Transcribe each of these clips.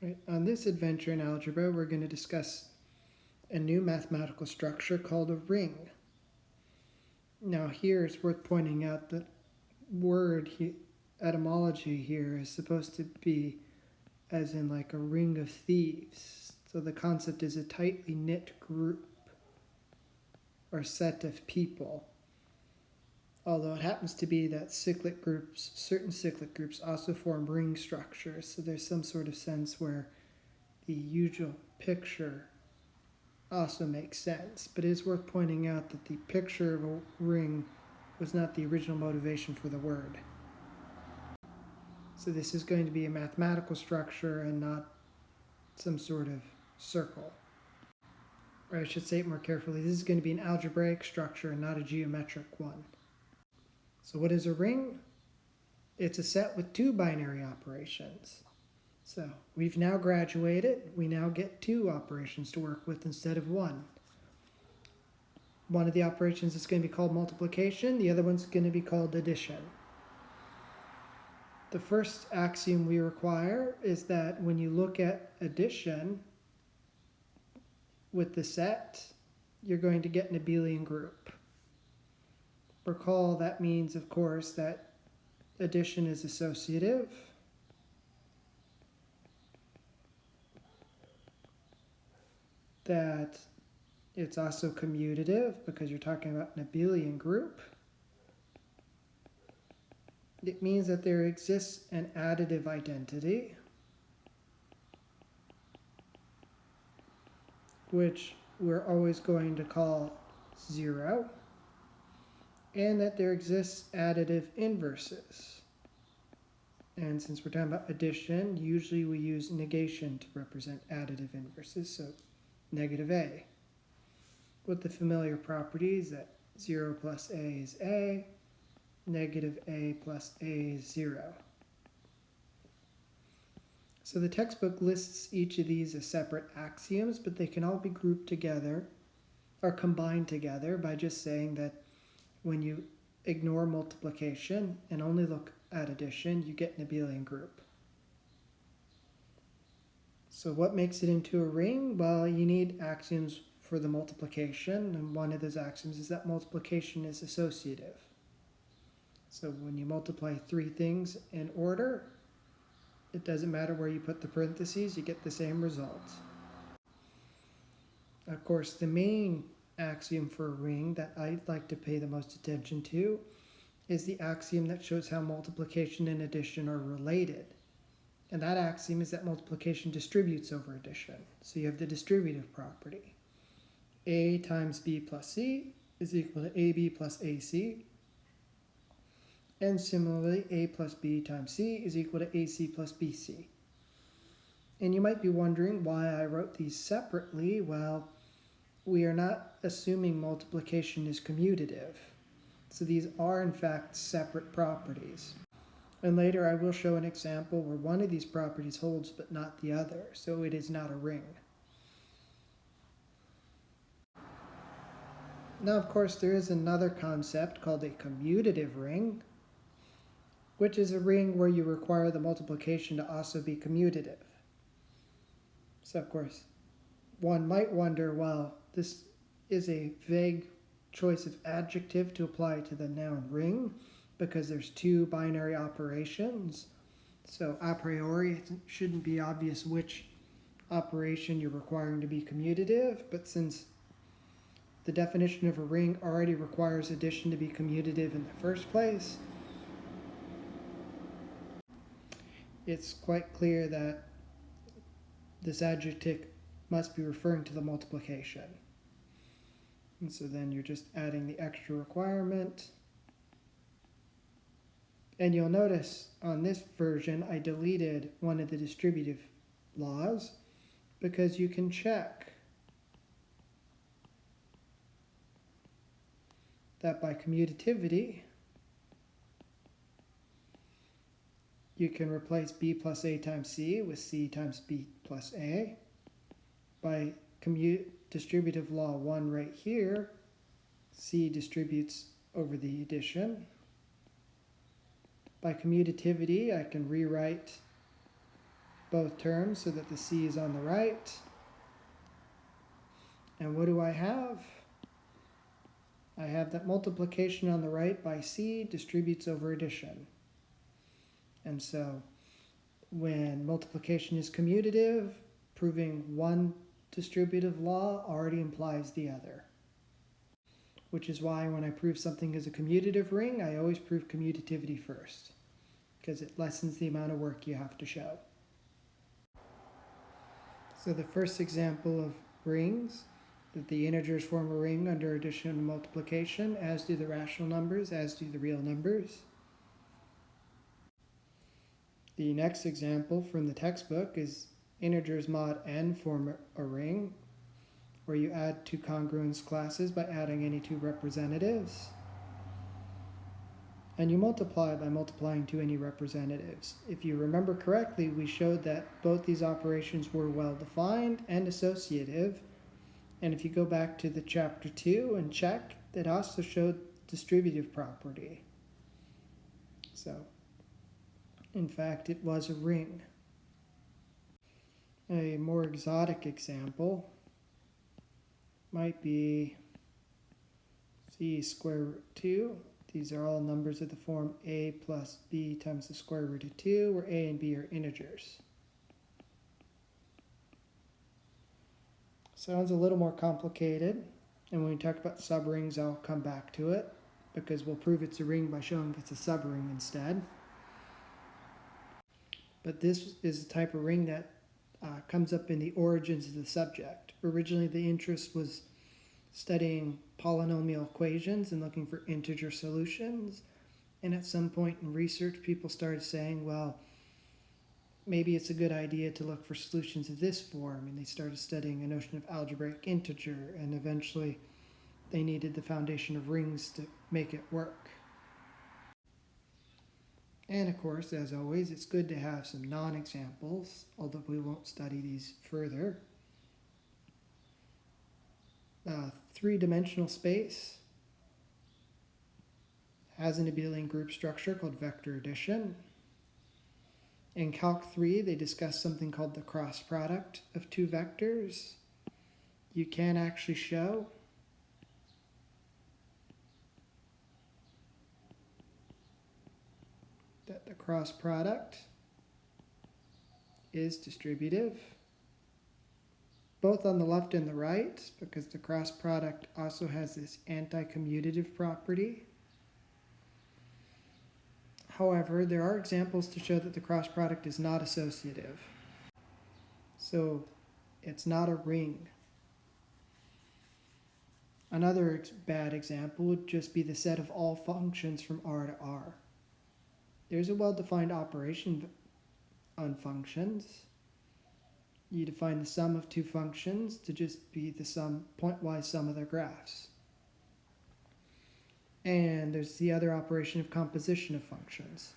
Right. On this adventure in algebra, we're going to discuss a new mathematical structure called a ring. Now here it's worth pointing out that etymology here is supposed to be as in like a ring of thieves. So the concept is a tightly knit group or set of people. Although it happens to be that certain cyclic groups also form ring structures. So there's some sort of sense where the usual picture also makes sense. But it is worth pointing out that the picture of a ring was not the original motivation for the word. So this is going to be a mathematical structure and not some sort of circle. Or I should say it more carefully, this is going to be an algebraic structure and not a geometric one. So what is a ring? It's a set with two binary operations. So we've now graduated. We now get two operations to work with instead of one. One of the operations is going to be called multiplication. The other one's going to be called addition. The first axiom we require is that when you look at addition with the set, you're going to get an abelian group. Recall that means, of course, that addition is associative. That it's also commutative because you're talking about an abelian group. It means that there exists an additive identity, which we're always going to call 0, and that there exists additive inverses. And since we're talking about addition, usually we use negation to represent additive inverses, so negative a, with the familiar properties that 0 plus a is a, negative a plus a is 0. So the textbook lists each of these as separate axioms, but they can all be grouped together or combined together by just saying that when you ignore multiplication and only look at addition, you get an abelian group. So what makes it into a ring? Well, you need axioms for the multiplication, and one of those axioms is that multiplication is associative. So when you multiply three things in order, it doesn't matter where you put the parentheses, you get the same result. Of course, the main axiom for a ring that I'd like to pay the most attention to is the axiom that shows how multiplication and addition are related. And that axiom is that multiplication distributes over addition. So you have the distributive property. A times B plus C is equal to AB plus AC. And similarly, A plus B times C is equal to AC plus BC. And you might be wondering why I wrote these separately. Well, we are not assuming multiplication is commutative. So these are in fact separate properties. And later I will show an example where one of these properties holds but not the other. So it is not a ring. Now, of course, there is another concept called a commutative ring, which is a ring where you require the multiplication to also be commutative. So, of course, one might wonder, well, this is a vague choice of adjective to apply to the noun ring because there's two binary operations. So a priori, it shouldn't be obvious which operation you're requiring to be commutative, but since the definition of a ring already requires addition to be commutative in the first place, it's quite clear that this adjective must be referring to the multiplication. And so then you're just adding the extra requirement. And you'll notice on this version, I deleted one of the distributive laws because you can check that by commutativity, you can replace B plus A times C with C times B plus A. By distributive law 1 right here, C distributes over the addition. By commutativity, I can rewrite both terms so that the C is on the right. And what do I have? I have that multiplication on the right by C distributes over addition. And so when multiplication is commutative, proving one distributive law already implies the other. Which is why when I prove something is a commutative ring, I always prove commutativity first, because it lessens the amount of work you have to show. So the first example of rings, that the integers form a ring under addition and multiplication, as do the rational numbers, as do the real numbers. The next example from the textbook is integers mod n form a ring, where you add two congruence classes by adding any two representatives. And you multiply by multiplying to any representatives. If you remember correctly, we showed that both these operations were well defined and associative. And if you go back to the chapter 2 and check, that also showed distributive property. So, in fact, it was a ring. A more exotic example might be c square root 2. These are all numbers of the form a plus b times the square root of 2, where a and b are integers. Sounds a little more complicated, and when we talk about subrings, I'll come back to it, because we'll prove it's a ring by showing it's a subring instead. But this is the type of ring that comes up in the origins of the subject. Originally, the interest was studying polynomial equations and looking for integer solutions. And at some point in research, people started saying, well, maybe it's a good idea to look for solutions of this form. And they started studying a notion of algebraic integer. And eventually, they needed the foundation of rings to make it work. And of course, as always, it's good to have some non-examples, although we won't study these further. Three-dimensional space has an abelian group structure called vector addition. In Calc 3, they discuss something called the cross product of two vectors. You can actually show that the cross product is distributive, both on the left and the right, because the cross product also has this anti-commutative property. However, there are examples to show that the cross product is not associative. So it's not a ring. Another bad example would just be the set of all functions from R to R. There's a well-defined operation on functions. You define the sum of two functions to just be the pointwise sum of their graphs. And there's the other operation of composition of functions.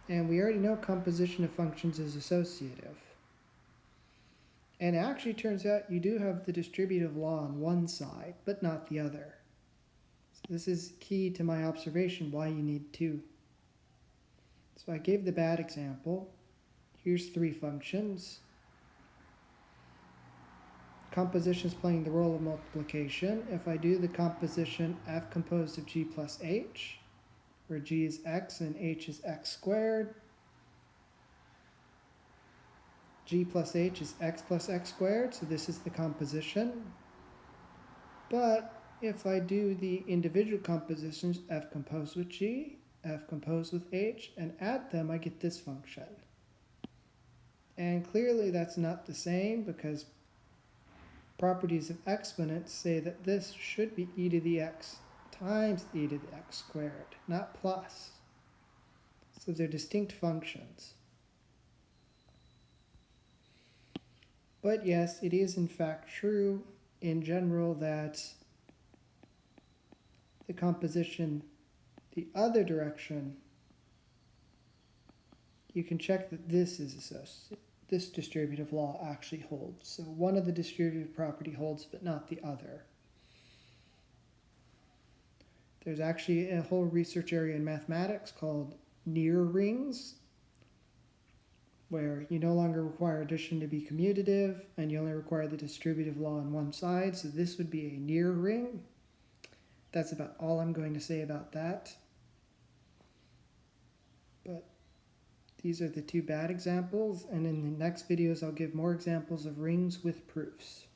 And we already know composition of functions is associative. And it actually turns out you do have the distributive law on one side, but not the other. So this is key to my observation why you need two. So I gave the bad example. Here's three functions. Composition is playing the role of multiplication. If I do the composition f composed of g plus h, where g is x and h is x squared, g plus h is x plus x squared, so this is the composition. But if I do the individual compositions, f composed with g, f composed with h, and add them, I get this function. And clearly that's not the same, because properties of exponents say that this should be e to the x times e to the x squared, not plus. So they're distinct functions. But yes, it is in fact true in general that the composition the other direction, you can check that this is associated. This distributive law actually holds. So one of the distributive property holds, but not the other. There's actually a whole research area in mathematics called near rings, where you no longer require addition to be commutative, and you only require the distributive law on one side, so this would be a near ring. That's about all I'm going to say about that. But these are the two bad examples, and in the next videos I'll give more examples of rings with proofs.